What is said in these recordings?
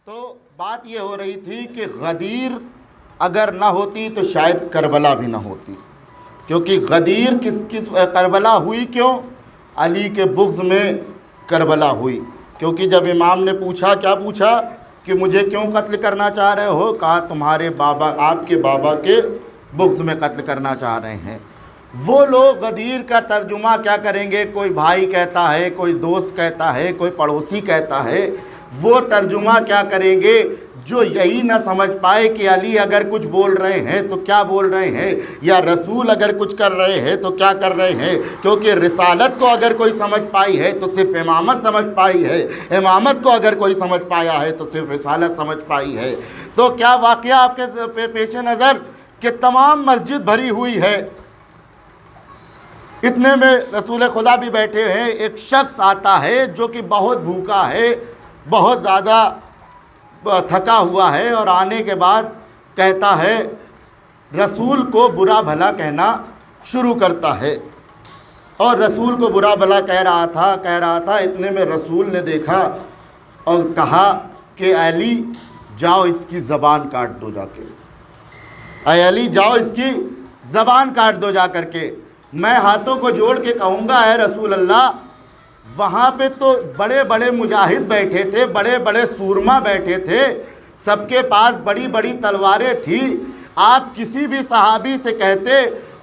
تو بات یہ ہو رہی تھی کہ غدیر اگر نہ ہوتی تو شاید کربلا بھی نہ ہوتی، کیونکہ غدیر کس کربلا ہوئی کیوں؟ علی کے بغض میں کربلا ہوئی، کیونکہ جب امام نے پوچھا، کیا پوچھا کہ مجھے کیوں قتل کرنا چاہ رہے ہو؟ کہا تمہارے بابا، آپ کے بابا کے بغض میں قتل کرنا چاہ رہے ہیں۔ وہ لوگ غدیر کا ترجمہ کیا کریں گے؟ کوئی بھائی کہتا ہے، کوئی دوست کہتا ہے، کوئی پڑوسی کہتا ہے، وہ ترجمہ کیا کریں گے جو یہی نہ سمجھ پائے کہ علی اگر کچھ بول رہے ہیں تو کیا بول رہے ہیں، یا رسول اگر کچھ کر رہے ہیں تو کیا کر رہے ہیں، کیونکہ رسالت کو اگر کوئی سمجھ پائی ہے تو صرف امامت سمجھ پائی ہے، امامت کو اگر کوئی سمجھ پایا ہے تو صرف رسالت سمجھ پائی ہے۔ تو کیا واقعہ آپ کے پیش نظر کہ تمام مسجد بھری ہوئی ہے، اتنے میں رسول خدا بھی بیٹھے ہیں، ایک شخص آتا ہے جو کہ بہت بھوکا ہے، بہت زیادہ تھکا ہوا ہے، اور آنے کے بعد کہتا ہے، رسول کو برا بھلا کہنا شروع کرتا ہے، اور رسول کو برا بھلا کہہ رہا تھا۔ اتنے میں رسول نے دیکھا اور کہا کہ علی جاؤ اس کی زبان کاٹ دو جا کے، اے علی جاؤ اس کی زبان کاٹ دو جا کر کے۔ میں ہاتھوں کو جوڑ کے کہوں گا، اے رسول اللہ، وہاں پہ تو بڑے بڑے مجاہد بیٹھے تھے، بڑے بڑے سورما بیٹھے تھے، سب کے پاس بڑی بڑی تلواریں تھی، آپ کسی بھی صحابی سے کہتے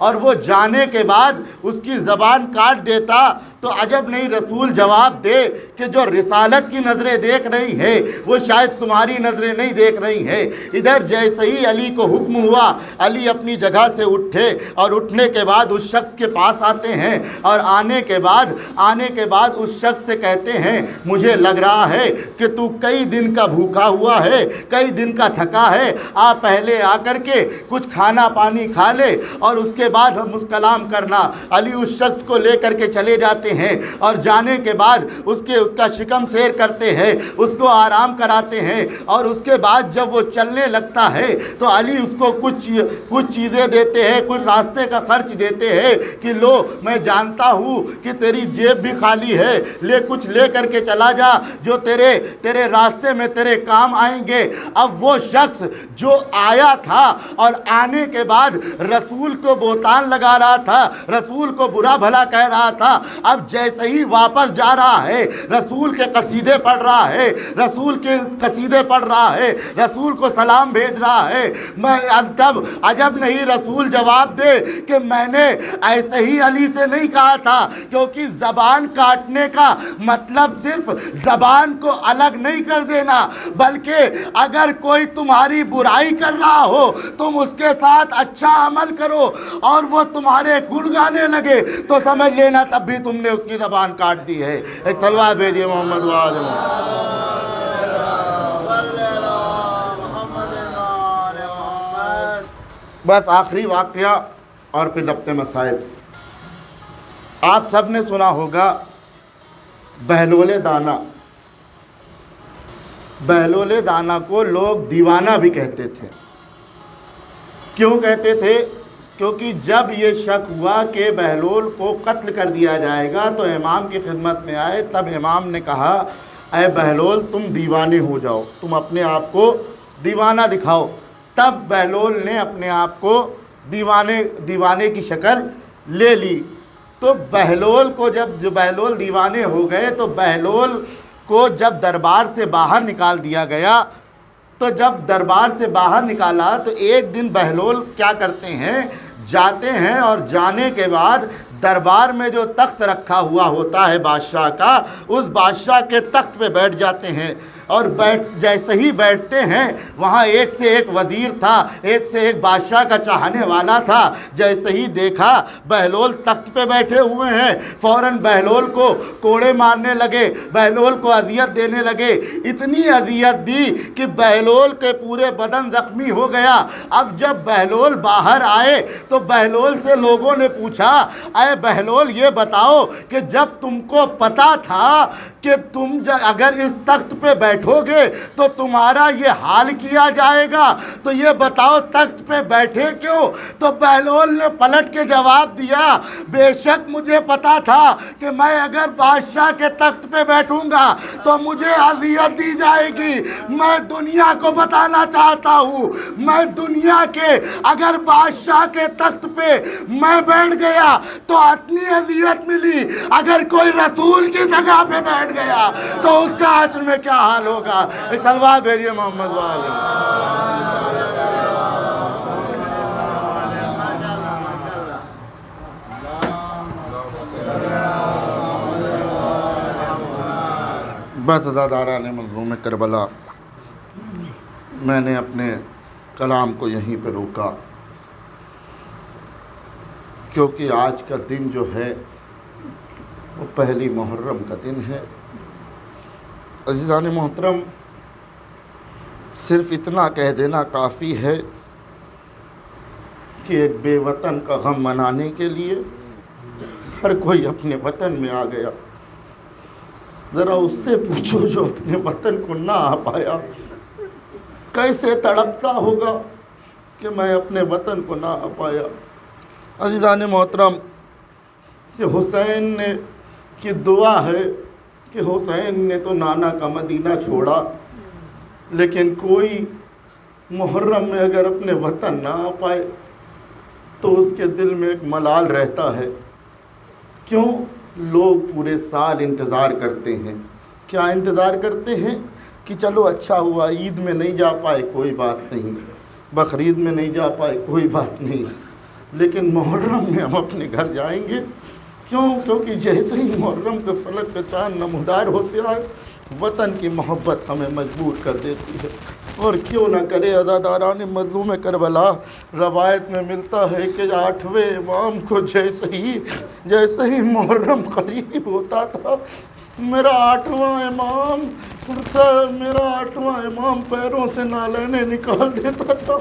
اور وہ جانے کے بعد اس کی زبان کاٹ دیتا تو عجب نہیں رسول جواب دے کہ جو رسالت کی نظریں دیکھ رہی ہے وہ شاید تمہاری نظریں نہیں دیکھ رہی ہیں۔ ادھر جیسے ہی علی کو حکم ہوا، علی اپنی جگہ سے اٹھے اور اٹھنے کے بعد اس شخص کے پاس آتے ہیں، اور آنے کے بعد اس شخص سے کہتے ہیں، مجھے لگ رہا ہے کہ تو کئی دن کا بھوکا ہوا ہے، کئی دن کا تھکا ہے، آپ پہلے آ کر کے کچھ کھانا پانی کھا لے اور اس کے بعد ہم اس کلام کرنا۔ علی اس شخص کو لے کر کے چلے جاتے ہیں، اور جانے کے بعد اس کا شکم سیر کرتے ہیں، اس کو آرام کراتے ہیں، اور اس کے بعد جب وہ چلنے لگتا ہے تو علی اس کو کچھ چیزیں دیتے ہیں، کچھ راستے کا خرچ دیتے ہیں کہ لو، میں جانتا ہوں کہ تیری جیب بھی خالی ہے، کچھ لے کر کے چلا جا جو تیرے راستے میں تیرے کام آئیں گے۔ اب وہ شخص جو آیا تھا اور آنے کے بعد رسول کو بہتان لگا رہا تھا، رسول کو برا بھلا کہہ رہا تھا، اب جیسے ہی واپس جا رہا ہے، رسول کے قصیدے پڑھ رہا ہے، رسول کو سلام بھیج رہا ہے، میں تب عجب نہیں رسول جواب دے کہ میں نے ایسے ہی علی سے نہیں کہا تھا، کیونکہ زبان کاٹنے کا مطلب صرف زبان کو الگ نہیں کر دینا، بلکہ اگر کوئی تمہاری برائی کر رہا ہو تم اس کے ساتھ اچھا عمل کرو اور وہ تمہارے گل گانے لگے تو سمجھ لینا تب بھی تم نے اس کی زبان کاٹ دی ہے۔ ایک صلوات بھیجئے محمد وآل محمد۔ بس آخری واقعہ اور پھر ربط مسائل۔ آپ سب نے سنا ہوگا بہلول دانا۔ بہلول دانا کو لوگ دیوانہ بھی کہتے تھے۔ کیوں کہتے تھے؟ کیونکہ جب یہ شک ہوا کہ بہلول کو قتل کر دیا جائے گا تو امام کی خدمت میں آئے، تب امام نے کہا، اے بہلول تم دیوانے ہو جاؤ، تم اپنے آپ کو دیوانہ دکھاؤ۔ تب بہلول نے اپنے آپ کو دیوانے کی شکل لے لی۔ تو بہلول کو جب بہلول دیوانے ہو گئے تو بہلول کو جب دربار سے باہر نکال دیا گیا، تو جب دربار سے باہر نکالا تو ایک دن بہلول کیا کرتے ہیں، جاتے ہیں، اور جانے کے بعد دربار میں جو تخت رکھا ہوا ہوتا ہے بادشاہ کا، اس بادشاہ کے تخت پہ بیٹھ جاتے ہیں، اور جیسے ہی بیٹھتے ہیں وہاں ایک سے ایک وزیر تھا، ایک سے ایک بادشاہ کا چاہنے والا تھا، جیسے ہی دیکھا بہلول تخت پہ بیٹھے ہوئے ہیں فوراً بہلول کو کوڑے مارنے لگے، بہلول کو اذیت دینے لگے، اتنی اذیت دی کہ بہلول کے پورے بدن زخمی ہو گیا۔ اب جب بہلول باہر آئے تو بہلول سے لوگوں نے پوچھا، اے بہلول یہ بتاؤ کہ جب تم کو پتا تھا کہ تم اگر اس تخت پہ بیٹھو گے تو تمہارا یہ حال کیا جائے گا، تو یہ بتاؤ تخت پہ بیٹھے کیوں؟ تو بہلول نے پلٹ کے جواب دیا، بے شک مجھے پتا تھا کہ میں اگر بادشاہ کے تخت پہ بیٹھوں گا تو مجھے اذیت دی جائے گی۔ میں دنیا کو بتانا چاہتا ہوں، میں دنیا کے اگر بادشاہ کے تخت پہ میں بیٹھ گیا تو اتنی اذیت ملی، اگر کوئی رسول کی جگہ پہ بیٹھ گیا تو اس کا حشر میں کیا حال ہوگا۔ ایک تلوار بھیجیے محمد والے۔ بس عزاداران مظلوم کربلا، میں نے اپنے کلام کو یہیں پہ روکا، کیونکہ آج کا دن جو ہے وہ پہلی محرم کا دن ہے۔ عزیزان محترم، صرف اتنا کہہ دینا کافی ہے کہ ایک بے وطن کا غم منانے کے لیے ہر کوئی اپنے وطن میں آ گیا۔ ذرا اس سے پوچھو جو اپنے وطن کو نہ آ پایا، کیسے تڑپتا ہوگا کہ میں اپنے وطن کو نہ آ پایا۔ عزیزان محترم، یہ حسین نے کی دعا ہے کہ حسین نے تو نانا کا مدینہ چھوڑا، لیکن کوئی محرم میں اگر اپنے وطن نہ آ پائے تو اس کے دل میں ایک ملال رہتا ہے۔ کیوں؟ لوگ پورے سال انتظار کرتے ہیں۔ کیا انتظار کرتے ہیں؟ کہ چلو اچھا ہوا عید میں نہیں جا پائے کوئی بات نہیں، بقرعید میں نہیں جا پائے کوئی بات نہیں، لیکن محرم میں ہم اپنے گھر جائیں گے۔ کیوں؟ کیونکہ جیسے ہی محرم کے فلک پہ چاند نمودار ہوتے ہیں، وطن کی محبت ہمیں مجبور کر دیتی ہے۔ اور کیوں نہ کرے عزاداران مظلوم کربلا، روایت میں ملتا ہے کہ 8ویں امام کو جیسے ہی محرم قریب ہوتا تھا، میرا 8واں امام پیروں سے نالینیں نکال دیتا تھا،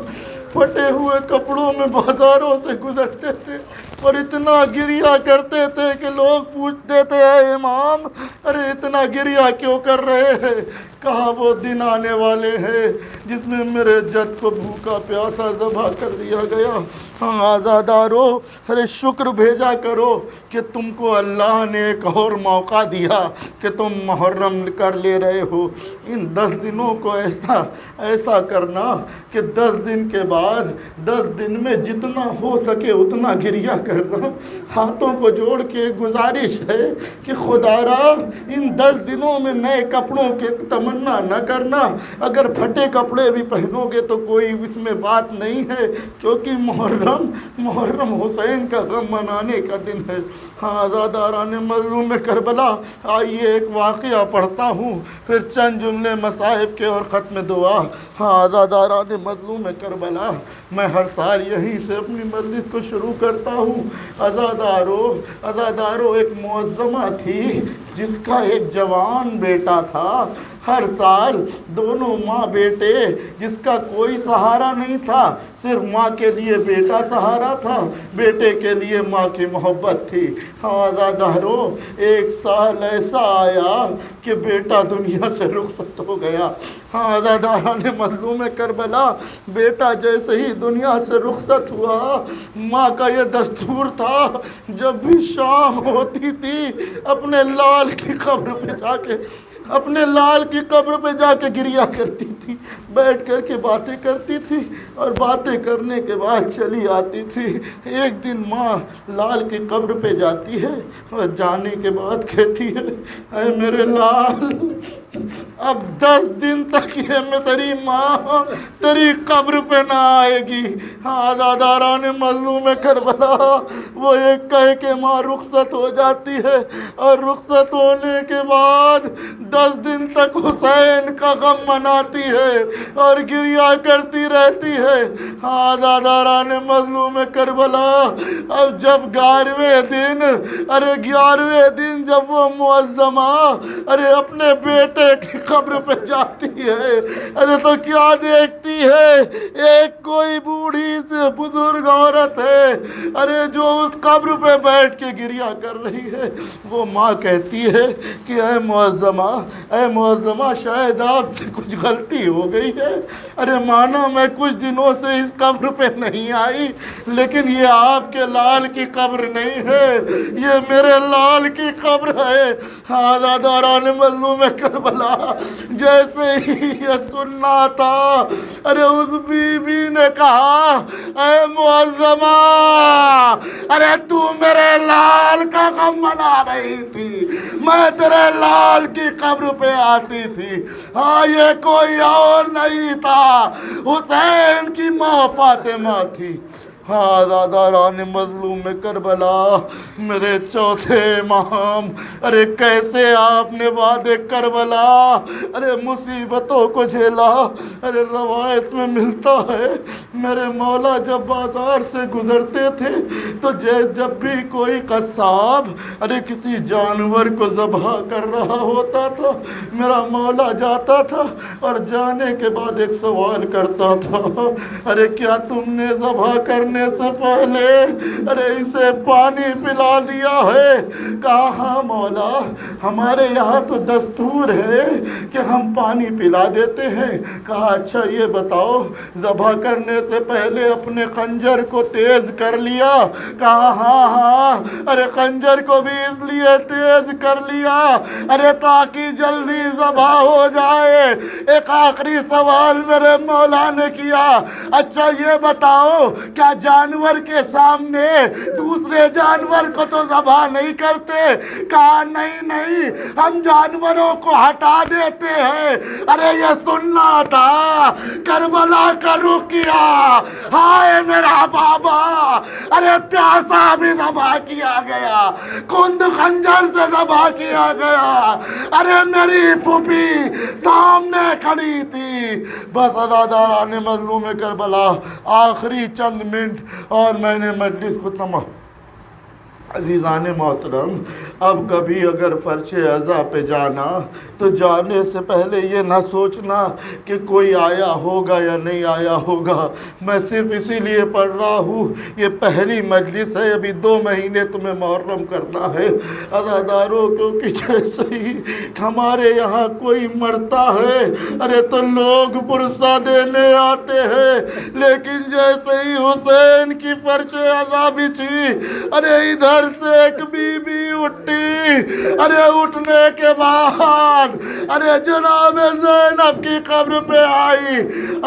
پھٹے ہوئے کپڑوں میں بازاروں سے گزرتے تھے اور اتنا گریہ کرتے تھے کہ لوگ پوچھتے تھے، اے امام ارے اتنا گریہ کیوں کر رہے ہیں؟ کہا وہ دن آنے والے ہیں جس میں میرے جد کو بھوکا پیاسا ذبح کر دیا گیا۔ ہاں آزادارو، ارے شکر بھیجا کرو کہ تم کو اللہ نے ایک اور موقع دیا کہ تم محرم کر لے رہے ہو۔ ان 10 دنوں کو ایسا کرنا کہ 10 دن کے بعد 10 دن میں جتنا ہو سکے اتنا گریہ کرنا۔ ہاتھوں کو جوڑ کے گزارش ہے کہ خدا را ان 10 دنوں میں نئے کپڑوں کے تمنا نہ کرنا، اگر پھٹے کپڑے بھی پہنو گے تو کوئی اس میں بات نہیں ہے، کیونکہ محرم حسین کا غم منانے کا دن ہے۔ ہاں عزاداران مظلوم کربلا، آئیے ایک واقعہ پڑھتا ہوں، پھر چند جملے مصائب کے اور ختم دعا۔ ہاں عزاداران مظلوم کربلا، میں ہر سال یہیں سے اپنی مجلس کو شروع کرتا ہوں۔ عزادارو ایک معظمہ تھی جس کا ایک جوان بیٹا تھا۔ ہر سال دونوں ماں بیٹے، جس کا کوئی سہارا نہیں تھا، صرف ماں کے لیے بیٹا سہارا تھا، بیٹے کے لیے ماں کی محبت تھی۔ ہاں عزادارو، ایک سال ایسا آیا کہ بیٹا دنیا سے رخصت ہو گیا۔ ہاں عزاداران مظلوم کربلا، بیٹا جیسے ہی دنیا سے رخصت ہوا، ماں کا یہ دستور تھا جب بھی شام ہوتی تھی اپنے لال کی قبر پہ جا کے گریہ کرتی تھی، بیٹھ کر کے باتیں کرتی تھی اور باتیں کرنے کے بعد چلی آتی تھی۔ ایک دن ماں لال کی قبر پہ جاتی ہے اور جانے کے بعد کہتی ہے، اے میرے لال، اب 10 دن تک یہ میں تیری ماں تیری قبر پہ نہ آئے گی۔ ہاں عزاداران مظلوم کربلا، وہ ایک کہہ کے ماں رخصت ہو جاتی ہے اور رخصت ہونے کے بعد 10 دن تک حسین کا غم مناتی ہے اور گریہ کرتی رہتی ہے۔ ہاں عزاداران مظلوم کربلا، اب جب 11ویں دن جب وہ معظمہ اپنے بیٹے کی قبر پہ جاتی ہے، ارے تو کیا دیکھتی ہے؟ ایک کوئی بوڑھی سے بزرگ عورت ہے، ارے جو اس قبر پہ بیٹھ کے گریہ کر رہی ہے۔ وہ ماں کہتی ہے کہ اے معظمہ، شاید آپ سے کچھ غلطی ہو گئی ہے۔ ارے مانا میں کچھ دنوں سے اس قبر پہ نہیں آئی، لیکن یہ آپ کے لال کی قبر نہیں ہے، یہ میرے لال کی قبر ہے۔ ہاں دوران مظلوم کربلا جیسے ہی یہ سننا تھا، ارے اس بی بی نے کہا اے معظمہ، ارے تو میرے لال کا غم منا رہی تھی، میں تیرے لال کی قبر پہ آتی تھی۔ ہاں یہ کوئی اور نہیں تھا، حسین کی ماں فاطمہ تھی۔ ہاں دوران مظلوم کربلا میرے چوتھے امام، ارے کیسے آپ نے واد کربلا ارے مصیبتوں کو جھیلا۔ ارے روایت میں ملتا ہے میرے مولا جب بازار سے گزرتے تھے تو جب بھی کوئی قصاب ارے کسی جانور کو ذبح کر رہا ہوتا تھا، میرا مولا جاتا تھا اور جانے کے بعد ایک سوال کرتا تھا، ارے کیا تم نے ذبح کرنے سے پہلے ارے اسے پانی پلا دیا ہے؟ کہا ہاں مولا، ہمارے یہاں تو دستور ہے کہ ہم پانی پلا دیتے ہیں۔ کہا اچھا یہ بتاؤ، ذبح کرنے سے پہلے اپنے خنجر کو تیز کر لیا؟ کہا ہاں، ارے خنجر کو بھی اس لیے تیز کر لیا ارے تاکہ جلدی ذبح ہو جائے۔ ایک آخری سوال میرے مولا نے کیا، اچھا یہ بتاؤ کیا جانور کے سامنے دوسرے جانور کو تو ذبح نہیں کرتے؟ کہا نہیں، ہم جانوروں کو ہٹا دیتے ہیں۔ ارے یہ سننا تھا، کربلا کا رخ کیا، ہائے میرا بابا، ارے پیاسا بھی ذبح کیا گیا، کند خنجر سے ذبح کیا گیا، ارے میری پھوپھی سامنے کھڑی تھی۔ بس اداداران مظلوم کربلا آخری چند منٹ اور میں نے مجلس کو عزیزان محترم، اب کبھی اگر فرش عزا پہ جانا تو جانے سے پہلے یہ نہ سوچنا کہ کوئی آیا ہوگا یا نہیں آیا ہوگا۔ میں صرف اسی لیے پڑھ رہا ہوں، یہ پہلی مجلس ہے، ابھی 2 مہینے تمہیں محرم کرنا ہے عزاداروں، کیونکہ جیسے ہی ہمارے یہاں کوئی مرتا ہے ارے تو لوگ پرسہ دینے آتے ہیں، لیکن جیسے ہی حسین کی فرش عزا بچھی ارے ادھر سے ایک بی بی اٹھی، ارے اٹھنے کے بعد ارے جناب زینب کی قبر پہ آئی،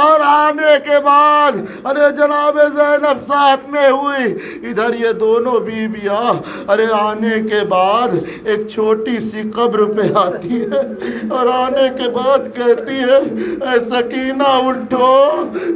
اور آنے کے بعد ارے جناب زینب ساتھ میں ہوئی، ادھر یہ دونوں بیویاں ارے آنے کے بعد ایک چھوٹی سی قبر پہ آتی ہے اور آنے کے بعد کہتی ہے اے سکینہ اٹھو،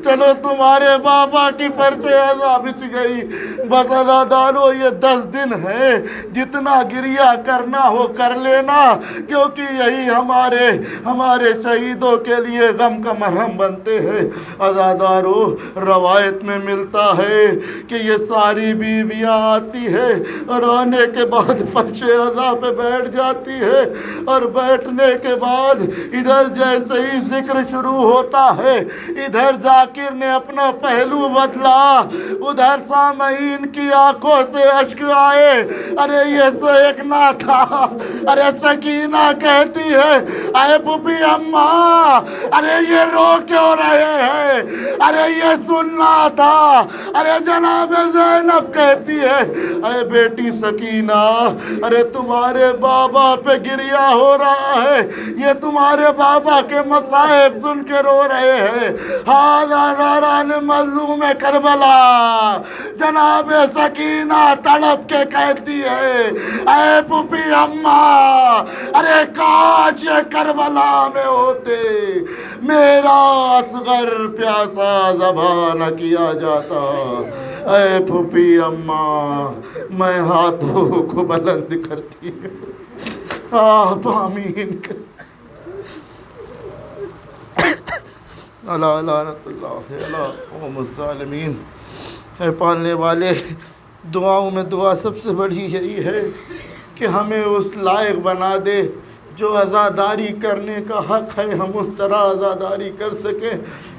چلو تمہارے بابا کی فرش عزا بچ گئی۔ بس عزادارو یہ 10 دن ہے، جتنا گریہ کرنا ہو کر لینا، کیونکہ یہی ہمارے شہیدوں کے لیے غم کا مرہم بنتے ہیں۔ عزادارو روایت میں ملتا ہے کہ یہ ساری بیویاں آتی ہے اور آنے کے بعد فرش عزا پہ بیٹھ جاتی ہے، اور بیٹھنے کے بعد ادھر جیسے ہی ذکر شروع ہوتا ہے ادھر ذاکر نے اپنا پہلو بدلا، ادھر سامعین کی آنکھوں سے اشک آئے، ارے یہ سیکھنا تھا۔ ارے سکینہ کہتی ہے اے پھوپھی اماں، ارے یہ رو کیوں رہے ہیں؟ ارے یہ سننا تھا۔ ارے جناب زینب کہتی ہے اے بیٹی سکینہ، ارے تمہارے بابا پہ گریہ ہو رہا ہے، یہ تمہارے بابا کے مصائب سن کے رو رہے ہیں۔ ہزاران مظلوم کربلا جناب سکینہ تڑپ کے کہتی ہے اے پھوپھی اماں، ارے کاش یہ کربلا میں ہوتے، میرا اصغر پیاسا ذبح نہ کیا جاتا۔ اے پھوپھی اماں، میں ہاتھوں کو بلند کرتی ہوں، آپ آمین اللہ لعنت اللہ علی قوم الظالمین۔ اے پالنے والے، دعاؤں میں دعا سب سے بڑی یہی ہے کہ ہمیں اس لائق بنا دے جو عزاداری کرنے کا حق ہے ہم اس طرح عزاداری کر سکیں۔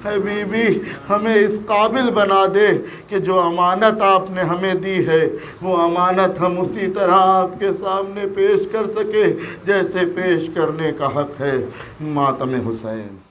اے بی بی ہمیں اس قابل بنا دے کہ جو امانت آپ نے ہمیں دی ہے وہ امانت ہم اسی طرح آپ کے سامنے پیش کر سکیں جیسے پیش کرنے کا حق ہے۔ ماتم حسین۔